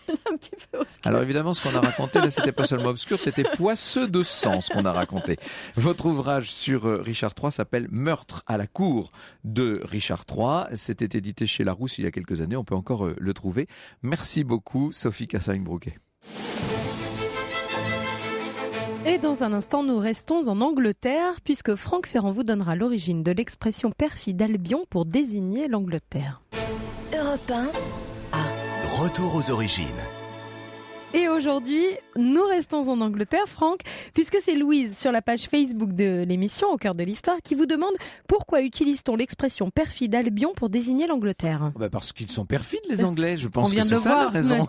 Un petit peu obscur. Alors évidemment, ce qu'on a raconté, là, c'était pas seulement obscur, c'était poisseux de sang, ce qu'on a raconté. Votre ouvrage sur Richard III s'appelle Meurtre à la cour de Richard III. C'était édité chez Larousse il y a quelques années, on peut encore le trouver. Merci beaucoup, Sophie Cassagne-Brouquet. Et dans un instant, nous restons en Angleterre, puisque Franck Ferrand vous donnera l'origine de l'expression perfide Albion pour désigner l'Angleterre. Europe 1. Retour aux origines. Et aujourd'hui, nous restons en Angleterre, Franck, puisque c'est Louise sur la page Facebook de l'émission Au cœur de l'histoire qui vous demande pourquoi utilise-t-on l'expression perfide Albion pour désigner l'Angleterre. Parce qu'ils sont perfides les Anglais, je pense On vient que de c'est le ça la voir. raison.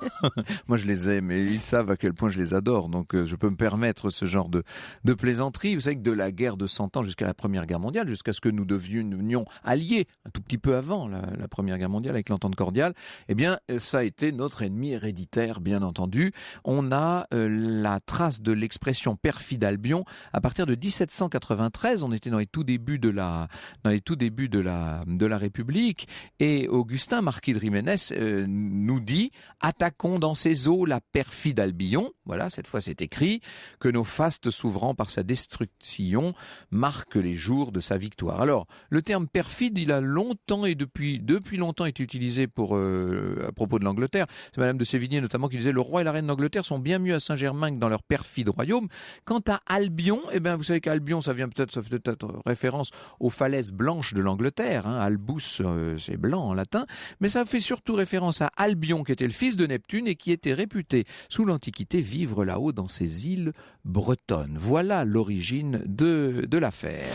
Moi je les aime et ils savent à quel point je les adore, donc je peux me permettre ce genre de plaisanterie. Vous savez que de la guerre de 100 ans jusqu'à la Première Guerre mondiale, jusqu'à ce que nous devenions alliés, un tout petit peu avant la Première Guerre mondiale avec l'entente cordiale, eh bien ça a été notre ennemi héréditaire, bien entendu. On a la trace de l'expression perfide Albion à partir de 1793. On était dans les tout débuts de la République, et Augustin, marquis de Jiménez, nous dit « Attaquons dans ces eaux la perfide Albion ». Voilà, cette fois c'est écrit, que nos fastes s'ouvrant par sa destruction marquent les jours de sa victoire. Alors, le terme perfide, il a longtemps et depuis longtemps été utilisé à propos de l'Angleterre. C'est Madame de Sévigné notamment qui disait « Le roi et la reine d'Angleterre sont bien mieux à Saint-Germain que dans leur perfide royaume ». Quant à Albion, eh bien, vous savez qu'Albion, ça fait peut-être référence aux falaises blanches de l'Angleterre. Albus, c'est blanc en latin. Mais ça fait surtout référence à Albion, qui était le fils de Neptune et qui était réputé, sous l'Antiquité, vivre là-haut dans ces îles bretonnes. Voilà l'origine de l'affaire.